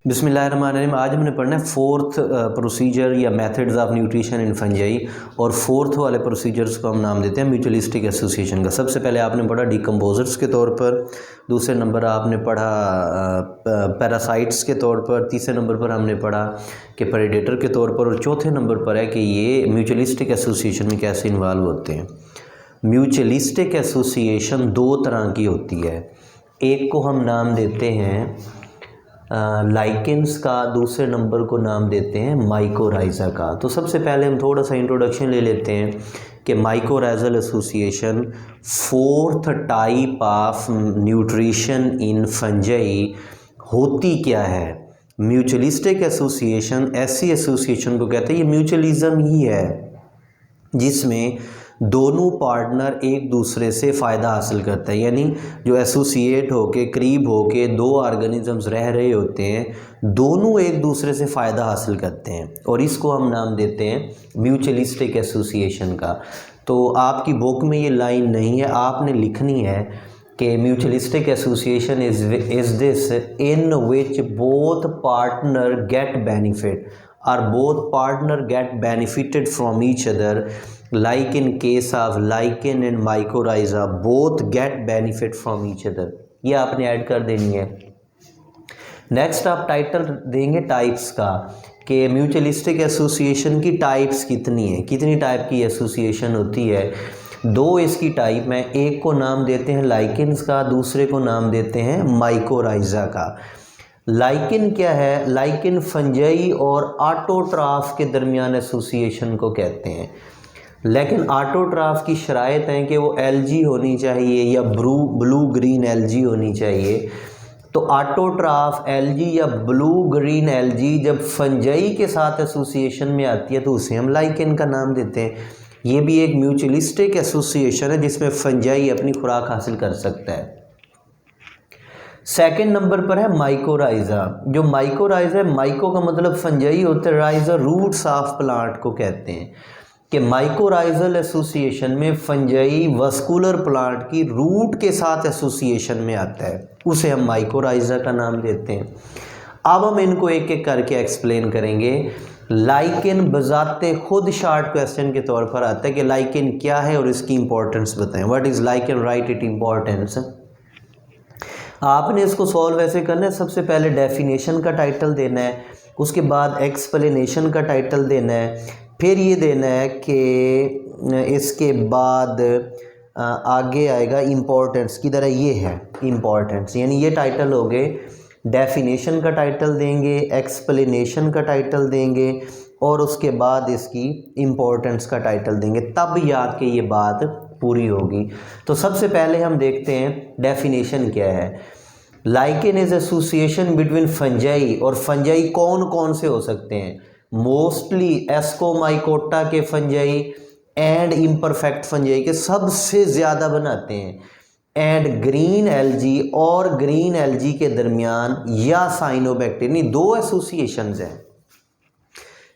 बिस्मिल्लाहिर्रहमानिर्रहीम। आज हमने पढ़ना है फोर्थ प्रोसीजर या methods of nutrition in fungi. और फोर्थ वाले प्रोसीजर्स को हम नाम देते हैं म्यूचुअलिस्टिक एसोसिएशन का। सबसे पहले आपने पढ़ा डिकम्पोजर्स के तौर पर, दूसरे नंबर आपने पढ़ा पैरासाइट्स के तौर पर, तीसरे नंबर पर हमने पढ़ा कि प्रेडेटर के तौर पर, और चौथे नंबर पर है कि ये म्यूचुअलिस्टिक एसोसिएशन में कैसे इन्वॉल्व होते हैं। म्यूचुअलिस्टिक एसोसिएशन दो तरह की होती है। एक को हम नाम देते हैं लाइकेंस का, दूसरे नंबर को नाम देते हैं माइकोराइज़ा का। तो सबसे पहले हम थोड़ा सा इंट्रोडक्शन ले लेते हैं कि mycorrhizal association fourth type of nutrition in fungi होती क्या है। म्यूचुअलिस्टिक एसोसिएशन ऐसी एसोसिएशन को कहते हैं, ये म्यूचुअलिज्म ही है जिसमें दोनों पार्टनर एक दूसरे से फ़ायदा हासिल करते हैं। यानी जो एसोसिएट होके करीब होके दो ऑर्गेनिजम्स रह रहे होते हैं, दोनों एक दूसरे से फ़ायदा हासिल करते हैं, और इसको हम नाम देते हैं म्यूचुअलिस्टिक एसोसिएशन का। तो आपकी बुक में ये लाइन नहीं है, आपने लिखनी है कि mutualistic association is this in which both partner get benefit और both partner get benefited from each other, like in case of lichen and mycorrhiza both get benefit from each other। ये आपने add कर देनी है। Next आप title देंगे types का कि म्यूचुअलिस्टिक एसोसिएशन की टाइप्स कितनी है, कितनी टाइप की एसोसिएशन होती है। दो इसकी टाइप में, एक को नाम देते हैं लाइकेंस का, दूसरे को नाम देते हैं माइकोराइज़ा का। लाइकेन क्या है? लाइकेन फंजाई और ऑटोट्राफ के दरमियान एसोसिएशन को कहते हैं। लेकिन ऑटोट्राफ की शराइत हैं कि वो एलजी होनी चाहिए या ब्लू ग्रीन एलजी होनी चाहिए। तो ऑटोट्राफ एलजी या ब्लू ग्रीन एलजी जब फंजाई के साथ एसोसिएशन में आती है तो उसे हम लाइकेन का नाम देते हैं। ये भी एक म्यूचुअलिस्टिक एसोसिएशन है जिसमें फंजाई अपनी खुराक हासिल कर सकता है। सेकेंड नंबर पर है माइकोराइज़ा। जो माइकोराइज़ा है, माइको का मतलब फंजाई होता है, राइज़ा रूट्स ऑफ प्लांट को कहते हैं कि माइकोराइज़ल एसोसिएशन में फंजाई वस्कुलर प्लांट की रूट के साथ एसोसिएशन में आता है, उसे हम माइकोराइज़ा का नाम देते हैं। अब हम इनको एक एक करके एक्सप्लेन करेंगे। लाइकेन बजाते खुद शॉर्ट क्वेश्चन के तौर पर आता है कि लाइकेन क्या है और इसकी इंपॉर्टेंस बताएं। What is lichen, right it importance. आपने इसको सॉल्व ऐसे करना है, सबसे पहले डेफिनेशन का टाइटल देना है, उसके बाद एक्सप्लेनेशन का टाइटल देना है, फिर ये देना है कि इसके बाद आगे आएगा इम्पोर्टेंस, किधर है, ये है इम्पोर्टेंस। यानी ये टाइटल हो गए, डेफिनेशन का टाइटल देंगे, एक्सप्लेनेशन का टाइटल देंगे, और उसके बाद इसकी इम्पोर्टेंस का टाइटल देंगे, तब याद कि ये बात पूरी होगी। तो सबसे पहले हम देखते हैं डेफिनेशन क्या है। Lichen is association between fungi, और फंजाई कौन कौन से हो सकते हैं? मोस्टली एस्कोमाइकोटा के फंजाई एंड इम्परफेक्ट फंजाई के सबसे ज़्यादा बनाते हैं, एंड ग्रीन एलजी और ग्रीन एलजी के दरमियान या साइनोबैक्टीरिया। दो एसोसिएशंस हैं,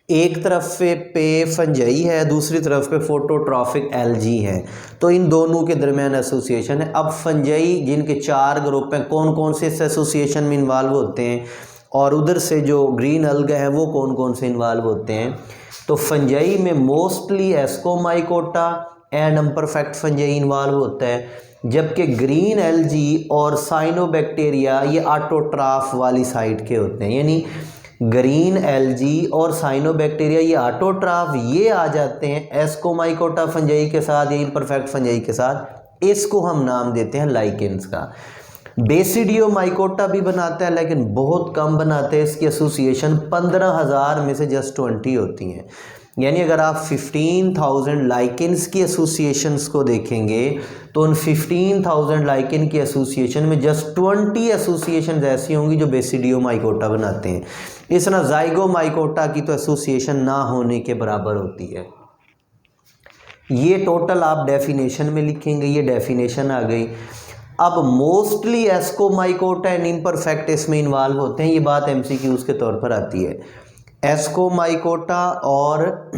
एक तरफ पे फंजाई है, दूसरी तरफ पे फोटोट्रॉफिक एलजी है, तो इन दोनों के दरमियान एसोसिएशन है। अब फंजाई जिनके चार ग्रुप हैं, कौन कौन से इस एसोसिएशन में इन्वॉल्व होते हैं, और उधर से जो ग्रीन अलगा है वो कौन कौन से इन्वॉल्व होते हैं। तो फंजाई में mostly Ascomycota and imperfect fungi involve होता है, जबकि ग्रीन एलजी और साइनोबैक्टीरिया ये ऑटोट्राफ वाली साइड के होते हैं। यानी ग्रीन एलजी और साइनोबैक्टीरिया ये ऑटोट्राफ, ये आ जाते हैं एस्कोमाइकोटा फंजाई के साथ या इम्परफेक्ट फंजाई के साथ। इसको हम नाम देते हैं लाइकेंस का। बेसिडियोमाइकोटा भी बनाता है लेकिन बहुत कम बनाते हैं, इसकी एसोसिएशन 15,000 में से जस्ट 20 होती हैं। यानी अगर आप 15,000 लाइकेंस की एसोसिएशंस को देखेंगे तो उन 15,000 लाइकेन की एसोसिएशन में जस्ट 20 एसोसिएशंस ऐसी होंगी जो बेसिडियोमाइकोटा बनाते हैं। इस तरह जाइगोमाइकोटा की तो एसोसिएशन ना होने के बराबर होती है। ये टोटल आप डेफिनेशन में लिखेंगे, ये डेफिनेशन आ गई। अब मोस्टली एस्कोमाइकोटा एंड इम्परफेक्ट इसमें इन्वॉल्व होते हैं, ये बात एमसीक्यूज के तौर पर आती है। एस्कोमाइकोटा और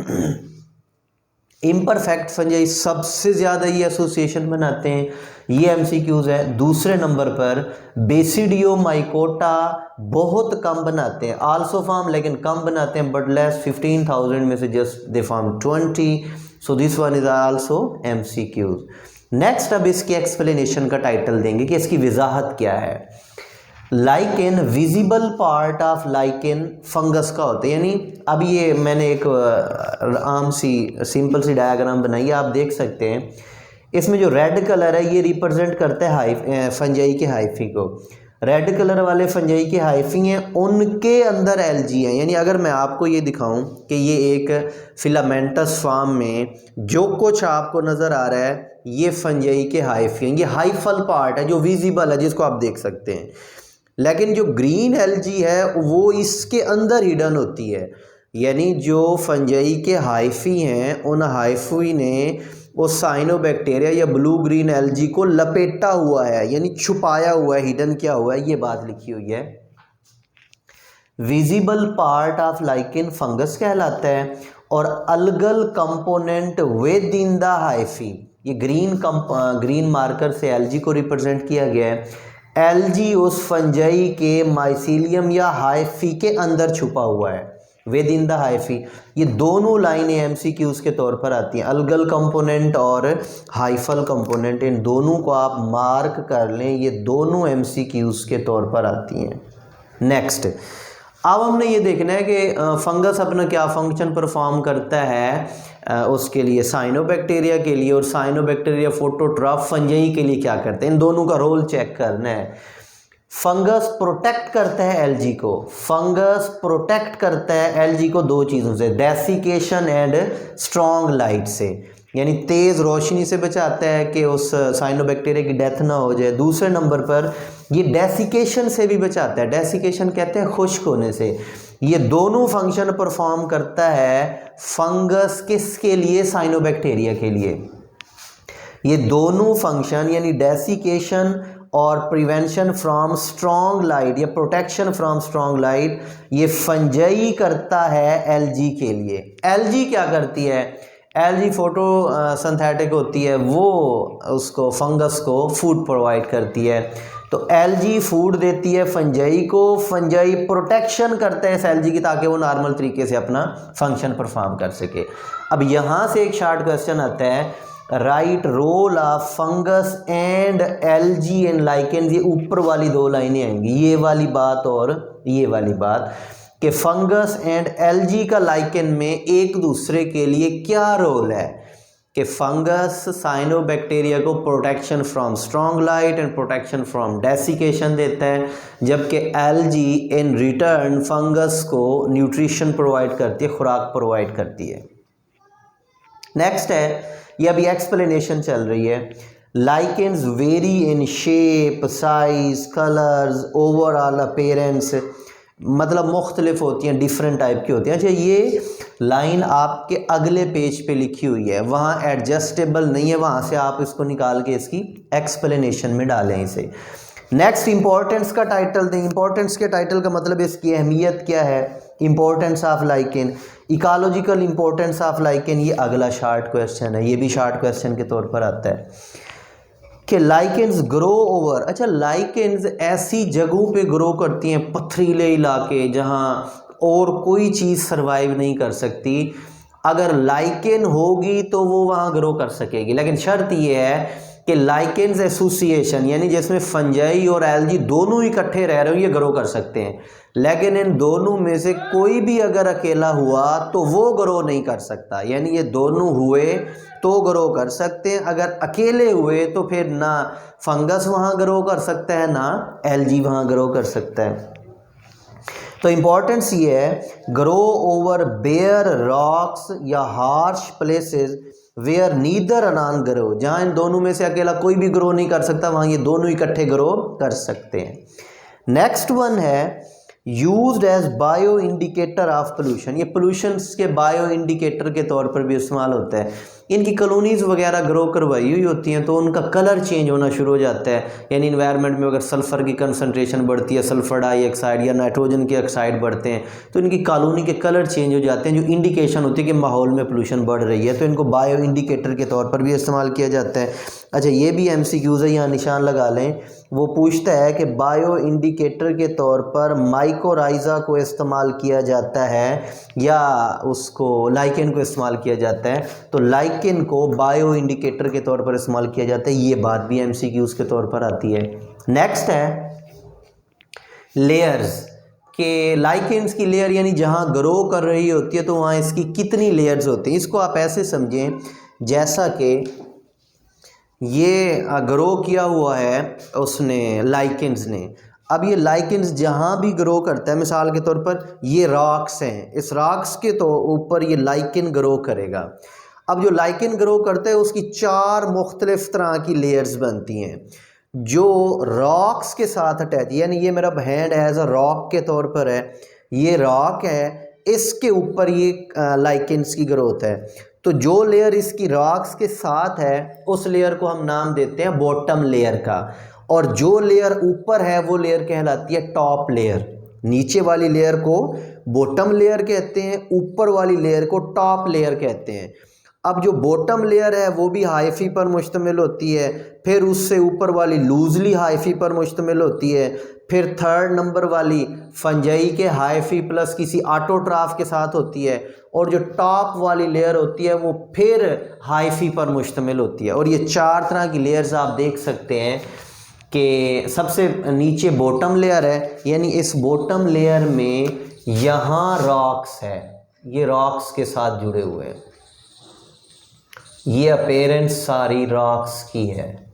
इम्परफेक्ट फंजाई सबसे ज़्यादा ये एसोसिएशन बनाते हैं, ये एमसीक्यूज़ है। दूसरे नंबर पर बेसिडियोमाइकोटा बहुत कम बनाते हैं, आल्सो फार्म लेकिन कम बनाते हैं, बट लेस 15,000 में से just they form 20, so this one is also MCQs. Next अब इसकी एक्सप्लेनेशन का टाइटल देंगे कि इसकी वजाहत क्या है। Lichen visible part of lichen fungus का होता है, यानी अब ये मैंने एक आम सी सिंपल सी डायग्राम बनाई है, आप देख सकते हैं इसमें जो रेड कलर है ये रिप्रेजेंट करता है फंजाई के हाइफी को। रेड कलर वाले फंजाई के हाइफी हैं, उनके अंदर एलजी हैं, यानी अगर मैं आपको ये दिखाऊं कि ये एक फिलामेंटस फॉर्म में जो कुछ आपको नज़र आ रहा है ये फंजाई के हाइफी हैं, ये हाइफल पार्ट है जो विजिबल है जिसको आप देख सकते हैं। लेकिन जो ग्रीन एलजी है वो इसके अंदर हिडन होती है, यानी जो फंजाई के हाइफी हैं उन हाइफी ने उस साइनोबैक्टीरिया या ब्लू ग्रीन एलजी को लपेटा हुआ है, यानी छुपाया हुआ है, हिडन किया हुआ है, ये बात लिखी हुई है। Visible part of lichen fungus कहलाता है और algal component with in the hyphae, ये ग्रीन मार्कर से एलजी को रिप्रेजेंट किया गया है। एलजी उस फंजाई के माइसीलियम या हाइफी के अंदर छुपा हुआ है, विद इन द हाइफी। ये दोनों लाइनें एमसीक्यूज के तौर पर आती हैं, अलगल कंपोनेंट और हाइफल कंपोनेंट, इन दोनों को आप मार्क कर लें, ये दोनों एमसीक्यूज के तौर पर आती हैं। नेक्स्ट अब हमने ये देखना है कि फंगस अपना क्या फंक्शन परफॉर्म करता है उसके लिए, साइनोबैक्टीरिया के लिए और साइनोबैक्टीरिया फोटोट्रॉफ फंजाई के लिए क्या करते हैं, इन दोनों का रोल चेक करना है। फंगस प्रोटेक्ट करता है एलजी को, फंगस प्रोटेक्ट करता है एलजी को दो चीज़ों से, डेसिकेशन एंड स्ट्रॉन्ग लाइट से, यानी तेज़ रोशनी से बचाता है कि उस साइनोबैक्टीरिया की डेथ ना हो जाए। दूसरे नंबर पर ये डेसिकेशन से भी बचाता है, डेसिकेशन कहते हैं खुश्क होने से। ये दोनों फंक्शन परफॉर्म करता है फंगस किसके लिए, साइनोबैक्टीरिया के लिए। ये दोनों फंक्शन यानी डेसिकेशन और प्रिवेंशन फ्रॉम स्ट्रॉन्ग लाइट या प्रोटेक्शन फ्रॉम स्ट्रॉन्ग लाइट ये फंजाई करता है एलजी के लिए। एलजी क्या करती है, एलजी फोटो सिंथेटिक होती है, वो उसको फंगस को फूड प्रोवाइड करती है। तो एलजी फूड देती है फंजाई को, फंजाई प्रोटेक्शन करता है इस एलजी की ताकि वो नॉर्मल तरीके से अपना फंक्शन परफॉर्म कर सके। अब यहाँ से एक शॉर्ट क्वेश्चन आता है, right role of fungus and algae and lichen, ये ऊपर वाली दो लाइनें आएंगी, ये वाली बात और ये वाली बात, कि फंगस एंड एलजी का लाइकेन में एक दूसरे के लिए क्या रोल है, कि फंगस साइनोबैक्टीरिया को protection from strong light and protection from desiccation देता है, जबकि एलजी इन रिटर्न फंगस को न्यूट्रिशन प्रोवाइड करती है, खुराक प्रोवाइड करती है। नेक्स्ट है, ये अभी एक्सप्लेनेशन चल रही है। Lichens very in shape, size, colours, overall appearance, मतलब मुख्तलिफ होती हैं, डिफरेंट टाइप की होती हैं। अच्छा, ये लाइन आपके अगले पेज पे लिखी हुई है, वहाँ एडजस्टेबल नहीं है, वहाँ से आप इसको निकाल के इसकी एक्सप्लेनेशन में डालें इसे। नेक्स्ट इंपॉर्टेंस का टाइटल दें। इंपॉर्टेंस के टाइटल का मतलब इसकी अहमियत क्या है, importance of lichen, ecological importance of lichen, ये अगला शार्ट क्वेश्चन है, ये भी शार्ट क्वेश्चन के तौर पर आता है कि लाइकेन्स ग्रो ओवर। अच्छा, लाइकेन्स ऐसी जगहों पे ग्रो करती हैं, पथरीले इलाके जहाँ और कोई चीज़ सरवाइव नहीं कर सकती। अगर लाइकेन होगी तो वो वहाँ ग्रो कर सकेगी, लेकिन शर्त ये है कि लाइकेन्स एसोसिएशन यानी जिसमें फंजाई और एलजी दोनों इकट्ठे रह रहे हो ये ग्रो कर सकते हैं, लेकिन इन दोनों में से कोई भी अगर अकेला हुआ तो वो ग्रो नहीं कर सकता। यानी ये दोनों हुए तो ग्रो कर सकते हैं, अगर अकेले हुए तो फिर ना फंगस वहाँ ग्रो कर सकता है ना एलजी वहाँ ग्रो कर सकता है। तो इम्पॉर्टेंस ये है, ग्रो ओवर बेयर रॉक्स या harsh places where neither anon grow, जहाँ इन दोनों में से अकेला कोई भी ग्रो नहीं कर सकता वहाँ ये दोनों इकट्ठे ग्रो कर सकते हैं। नेक्स्ट वन है used as bioindicator of pollution, ये पोल्यूशन के बायो इंडिकेटर के तौर पर भी इस्तेमाल होता है। इनकी कॉलोनीज़ वगैरह ग्रो करवाई हुई होती हैं तो उनका कलर चेंज होना शुरू हो जाता है। यानी इन्वायरमेंट में अगर सल्फ़र की कंसनट्रेशन बढ़ती है, सल्फ़र डाइऑक्साइड या नाइट्रोजन के ऑक्साइड बढ़ते हैं तो इनकी कॉलोनी के कलर चेंज हो जाते हैं, जो इंडिकेशन होती है कि माहौल में पोल्यूशन बढ़ रही है। तो इनको बायो इंडिकेटर के तौर पर भी इस्तेमाल किया जाता है। अच्छा, ये भी MCQs है, यहाँ निशान लगा लें। वो पूछता है कि बायो इंडिकेटर के तौर पर माइकोराइज़ा को इस्तेमाल किया जाता है या उसको लाइकेन को इस्तेमाल किया जाता है। तो लाइकेन को बायो इंडिकेटर के तौर पर इस्तेमाल किया जाता है। ये बात भी MCQs के तौर पर आती है। नेक्स्ट है लेयर्स के लाइकेन्स की लेयर, यानी जहाँ ग्रो कर रही होती है तो वहाँ इसकी कितनी लेयर्स होती हैं। इसको आप ऐसे समझें जैसा कि ये ग्रो किया हुआ है उसने लाइकेन्स ने। अब ये लाइकेन्स जहाँ भी ग्रो करता है, मिसाल के तौर पर ये रॉक्स हैं, इस रॉक्स के तो ऊपर ये लाइकेन ग्रो करेगा। अब जो लाइकेन ग्रो करता है उसकी 4 मुख्तलिफ तरह की लेयर्स बनती हैं जो रॉक्स के साथ अटैच, यानी ये मेरा हैंड एज अ रॉक के तौर पर है, ये रॉक है, इसके ऊपर ये लाइकेन्स की ग्रोथ है। तो जो लेयर इसकी रॉक्स के साथ है उस लेयर को हम नाम देते हैं बॉटम लेयर का, और जो लेयर ऊपर है वो लेयर कहलाती है टॉप लेयर। नीचे वाली लेयर को बॉटम लेयर कहते हैं, ऊपर वाली लेयर को टॉप लेयर कहते हैं। अब जो बॉटम लेयर है वो भी हाइफी पर मुश्तमिल होती है, फिर उससे ऊपर वाली लूजली हाइफी पर मुश्तमिल होती है, फिर थर्ड नंबर वाली फंजाई के हाइफी प्लस किसी ऑटोट्राफ के साथ होती है, और जो टॉप वाली लेयर होती है वो फिर हाइफी पर मुश्तमिल होती है। और ये 4 तरह की लेयर्स आप देख सकते हैं कि सबसे नीचे बॉटम लेयर है, यानी इस बॉटम लेयर में यहाँ रॉक्स है, ये रॉक्स के साथ जुड़े हुए हैं, ये अपीयरेंस सारी रॉक्स की है,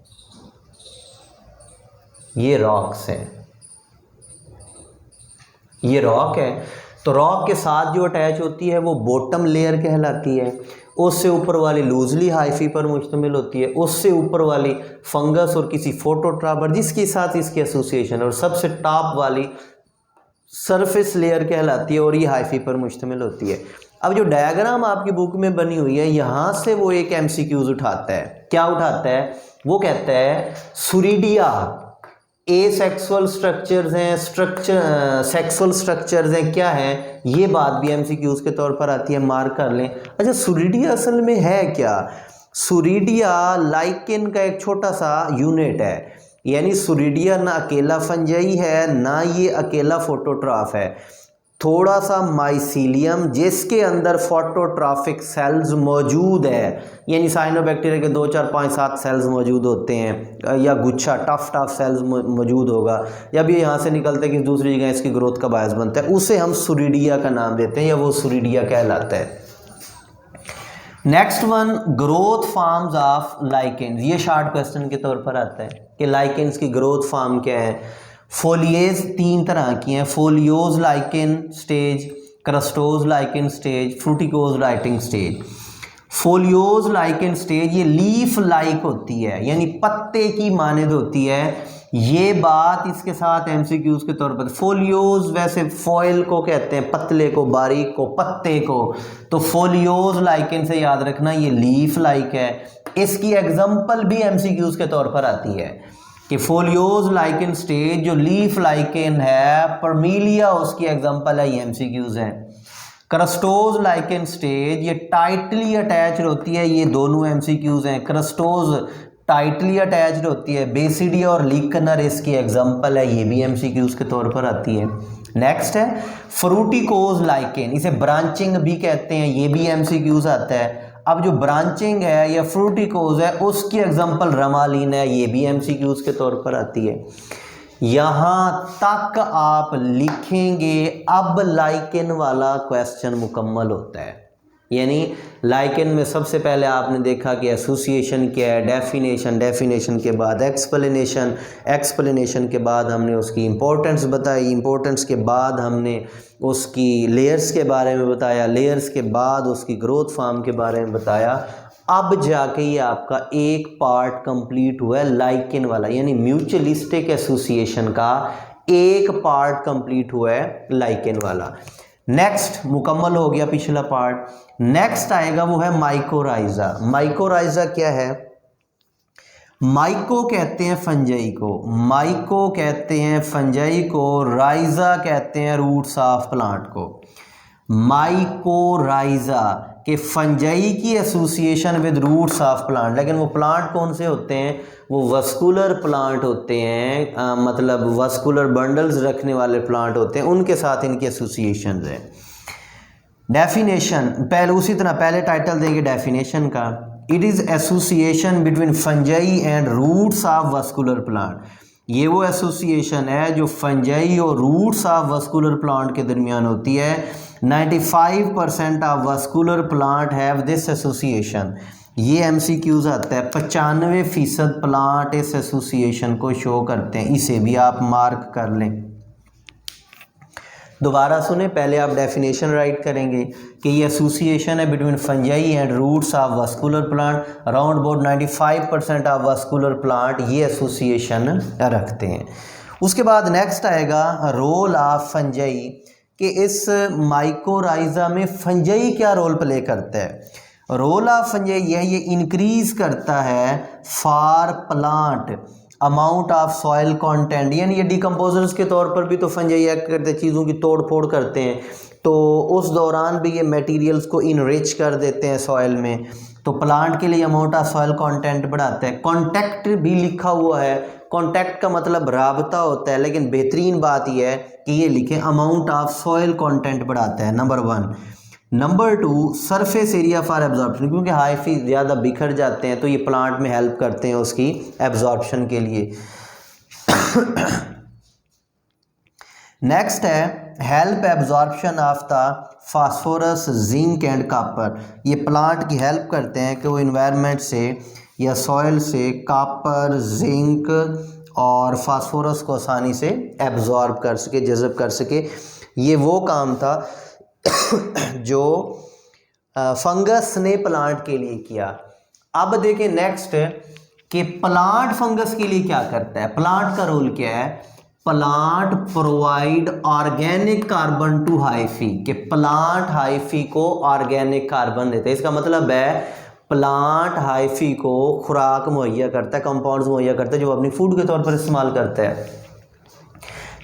ये रॉक्स हैं, ये रॉक है। तो रॉक के साथ जो अटैच होती है वो बॉटम लेयर कहलाती है, उससे ऊपर वाली लूजली हाइफी पर मुश्तमिल होती है, उससे ऊपर वाली फंगस और किसी फोटोट्रापर जिसके साथ इसकी एसोसिएशन, और सबसे टॉप वाली सरफेस लेयर कहलाती है और ये हाइफी पर मुश्तमिल होती है। अब जो डायग्राम आपकी बुक में बनी हुई है यहाँ से वो एक MCQs उठाता है। क्या उठाता है? वो कहता है सुरीडिया एसेक्सुअल स्ट्रक्चर्स हैं, सेक्सुअल स्ट्रक्चर्स हैं, क्या है, ये बात भी MCQs के तौर पर आती है, मार्क कर लें। अच्छा, सुरीडिया असल में है क्या? सुरीडिया लाइकेन का एक छोटा सा यूनिट है, यानी सुरीडिया ना अकेला फंजाई है ना ये अकेला फोटोट्राफ है, थोड़ा सा माइसीलियम जिसके अंदर फोटोट्राफिक सेल्स मौजूद है, यानी साइनोबैक्टीरिया के 2 4 5 7 सेल्स मौजूद होते हैं, या गुच्छा टफ सेल्स मौजूद होगा, या भी यहाँ से निकलते हैं कि दूसरी जगह इसकी ग्रोथ का बायस बनता है, उसे हम सुरीडिया का नाम देते हैं या वो सुरीडिया कहलाता है। Next one, growth forms of lichens. ये शॉर्ट क्वेश्चन के तौर पर आता है कि लाइकेन्स की ग्रोथ फॉर्म क्या है। फोलिएज 3 तरह की हैं, folios lichen stage, crustose lichen stage, फ्रूटिकोज lichen stage. Folios lichen stage ये लीफ लाइक होती है, यानी पत्ते की मानद होती है। ये बात इसके साथ MCQs के तौर पर, फोलियोज वैसे फॉयल को कहते हैं, पतले को, बारीक को, पत्ते को, तो फोलियोज लाइकेन से याद रखना ये लीफ लाइक है। इसकी एग्जाम्पल भी MCQs के तौर पर आती है कि फोलियोज लाइकेन स्टेज जो लीफ लाइकेन है, परमीलिया उसकी एग्जांपल है, ये MCQs हैं। क्रस्टोज लाइकेन स्टेज ये टाइटली अटैच्ड होती है, ये दोनों MCQs हैं। क्रस्टोज टाइटली अटैच्ड होती है, बेसिडिया और लीकनर इसकी एग्जांपल है, ये भी MCQs के तौर पर आती है। नेक्स्ट है फ्रूटिकोज लाइकेन, इसे ब्रांचिंग भी कहते हैं, ये भी MCQs आता है। अब जो ब्रांचिंग है या फ्रूटिकोज है उसकी एग्जांपल रमालीन है, ये भी MCQs के तौर पर आती है। यहाँ तक आप लिखेंगे, अब लाइकेन वाला क्वेश्चन मुकम्मल होता है। यानी लाइकेन में सबसे पहले आपने देखा कि एसोसिएशन क्या है, डेफिनेशन के बाद एक्सप्लेनेशन के बाद हमने उसकी इम्पोर्टेंस बताई, इम्पोर्टेंस के बाद हमने उसकी लेयर्स के बारे में बताया, लेयर्स के बाद उसकी ग्रोथ फॉर्म के बारे में बताया। अब जाके ये आपका एक पार्ट कंप्लीट हुआ है लाइकेन वाला, यानी म्यूचुअलिस्टिक एसोसिएशन का एक पार्ट कंप्लीट हुआ है लाइकेन वाला। नेक्स्ट मुकम्मल हो गया पिछला पार्ट। नेक्स्ट आएगा वो है माइकोराइजा। माइकोराइजा क्या है? माइको कहते हैं फंजाई को, माइको कहते हैं फंजाई को, राइजा कहते हैं रूट्स ऑफ प्लांट को। माइकोराइजा के फंजाई की association with roots of plant, लेकिन वो प्लांट कौन से होते हैं? वो वस्कुलर प्लांट होते हैं, मतलब वस्कुलर बंडल्स रखने वाले प्लांट होते हैं, उनके साथ इनकी एसोसिएशन है। डेफिनेशन पहले उसी तरह पहले टाइटल देंगे डेफिनेशन का। It is association between fungi and roots of vascular plant. ये वो एसोसिएशन है जो फंजाई और रूट्स ऑफ वस्कुलर प्लांट के दरमियान होती है। 95% of vascular plant have this association. ये MCQs आता है, 95% प्लांट इस एसोसिएशन को शो करते हैं। इसे भी आप मार्क कर लें। दोबारा सुने, पहले आप डेफिनेशन राइट करेंगे कि ये एसोसिएशन है between fungi and roots of vascular plant. Around about 95% of vascular plant ये एसोसिएशन रखते हैं। उसके बाद नेक्स्ट आएगा रोल ऑफ फंजाई, कि इस माइकोराइजा में फंजाई क्या रोल प्ले करता है। रोल ऑफ फंजाई ये इंक्रीज करता है for plant amount of soil content, यानी ये डिकम्पोजर्स के तौर पर भी तो फंजाई एक्ट करते हैं, चीज़ों की तोड़ फोड़ करते हैं, तो उस दौरान भी ये मटेरियल्स को इनरिच कर देते हैं सॉइल में, तो प्लांट के लिए अमाउंट ऑफ सॉइल कंटेंट बढ़ाता है। कॉन्टैक्ट भी लिखा हुआ है, कॉन्टैक्ट का मतलब राबता होता है, लेकिन बेहतरीन बात यह है कि ये लिखे अमाउंट ऑफ सॉइल कंटेंट बढ़ाता है, number 1। Number 2 surface area for absorption, क्योंकि हाइफी ज़्यादा बिखर जाते हैं तो ये प्लांट में हेल्प करते हैं उसकी एब्जॉर्प्शन के लिए। नेक्स्ट है help absorption of the phosphorus, zinc and copper. ये प्लांट की हेल्प करते हैं कि वो इन्वायरमेंट से या सॉइल से कॉपर, जिंक और फास्फोरस को आसानी से एब्जॉर्ब कर सके, जज़ब कर सके। ये वो काम था जो फंगस ने प्लांट के लिए किया। अब देखें नेक्स्ट कि प्लांट फंगस के लिए क्या करता है। प्लांट का रोल क्या है? Plant provide organic carbon to hyphae, कि प्लांट हाइफी को ऑर्गेनिक कार्बन देता है। इसका मतलब है प्लांट हाइफी को खुराक मुहैया करता है, कंपाउंड्स मुहैया करता है जो अपनी फूड के तौर पर इस्तेमाल करता है।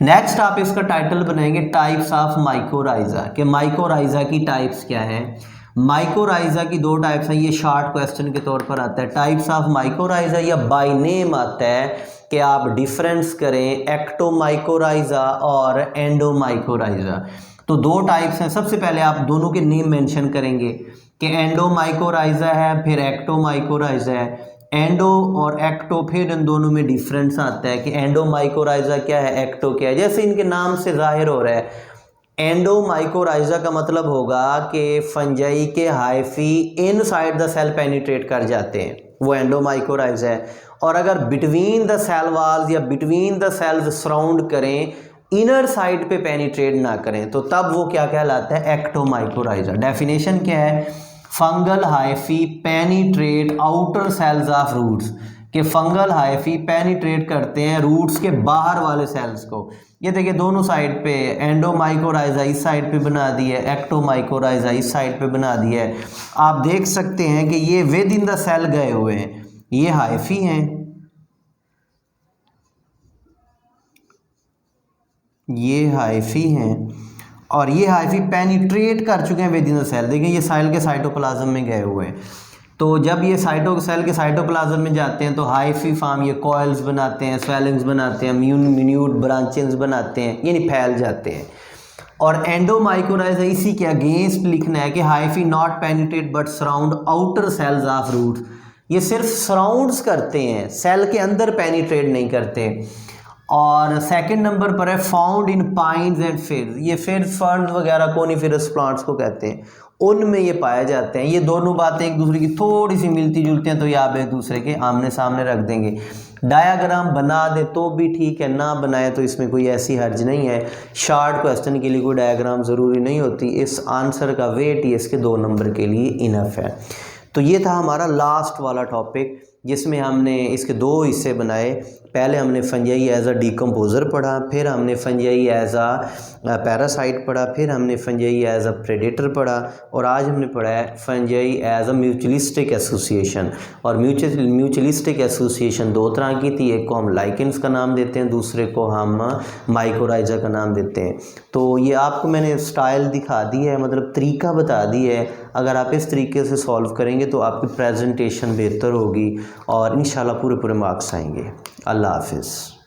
नेक्स्ट आप इसका टाइटल बनाएंगे टाइप्स ऑफ माइकोराइजा, कि माइकोराइजा की टाइप्स क्या हैं। माइकोराइजा की 2 टाइप्स हैं, ये शॉर्ट क्वेश्चन के तौर पर आता है। टाइप्स ऑफ माइकोराइजा या बाय नेम आता है कि आप डिफरेंस करें एक्टोमाइकोराइजा और एंडोमाइकोराइजा। तो 2 टाइप्स हैं। सबसे पहले आप दोनों के नेम मेंशन करेंगे कि एंडोमाइकोराइजा है, फिर एक्टोमाइकोराइजा है। एंडो और एक्टो, फिर इन दोनों में डिफरेंस आता है कि एंडोमाइकोराइजा क्या है, एक्टो क्या है। जैसे इनके नाम से जाहिर हो रहा है, एंडोमाइकोराइजा का मतलब होगा कि फंजाई के hyphae inside the cell penetrate कर जाते हैं, वो एंडोमाइकोराइजा है। और अगर बिटवीन द सेल वॉल्स या बिटवीन द सेल्स सराउंड करें, इनर साइड पे पेनिट्रेट ना करें, तो तब वो क्या कहलाता है, एक्टोमाइकोराइजा। डेफिनेशन क्या है? Fungal hyphae penetrate outer cells of roots, कि फंगल हाइफी पेनिट्रेट करते हैं रूट्स के बाहर वाले सेल्स को। ये देखिए दोनों साइड पे, एंडोमाइकोराइजा इस साइड पे बना दी है, एक्टोमाइकोराइजा इस साइड पे बना दी है। आप देख सकते हैं कि ये विद इन द सेल गए हुए हैं, ये हाइफी हैं, ये हाइफी हैं और ये हाइफी पेनिट्रेट कर चुके हैं विद इन द सेल। देखिए ये सेल के साइटोप्लाज्म में गए हुए हैं। तो जब ये सेल के साइटोप्लाज्म में जाते हैं तो हाइफी फॉर्म, ये कॉइल्स बनाते हैं, स्वेलिंग्स बनाते हैं, मिन्यूट ब्रांचेस बनाते हैं, यानी फैल जाते हैं। और एंडोमाइकोराइजा इसी के अगेंस्ट लिखना है कि hyphae not penetrate but surround outer cells of roots. ये सिर्फ सराउंड्स करते हैं, सेल के अंदर पेनिट्रेट नहीं करते। और सेकंड नंबर पर है फाउंड इन पाइन्स एंड फिर्स। ये फिर्स, फर्न्स वगैरह कोनिफेरस प्लांट्स को कहते हैं, उनमें ये पाए जाते हैं। ये दोनों बातें एक दूसरे की थोड़ी सी मिलती जुलती हैं, तो ये आप एक दूसरे के आमने सामने रख देंगे। डायाग्राम बना दे तो भी ठीक है, ना बनाए तो इसमें कोई ऐसी हर्ज नहीं है। शॉर्ट क्वेश्चन के लिए कोई डायग्राम ज़रूरी नहीं होती, इस आंसर का वेट ही इसके 2 नंबर के लिए इनफ है। तो ये था हमारा लास्ट वाला टॉपिक जिसमें हमने इसके दो हिस्से बनाए। पहले हमने फंजाई एज अ डिकम्पोज़र पढ़ा, फिर हमने फंजाई एज अ पैरासाइट पढ़ा, फिर हमने फंजाई एज अ प्रेडेटर पढ़ा, और आज हमने पढ़ा है fungi as a mutualistic association. और म्यूचुअलिस्टिक एसोसिएशन दो तरह की थी, एक को हम लाइकेंस का नाम देते हैं, दूसरे को हम माइकोराइजा का नाम देते हैं। तो ये आपको मैंने स्टाइल दिखा दी है, मतलब तरीका बता दी है। अगर आप इस तरीके से सॉल्व करेंगे तो आपकी प्रेजेंटेशन बेहतर होगी और इंशाल्लाह पूरे मार्क्स आएंगे। अल्लाह हाफिज़।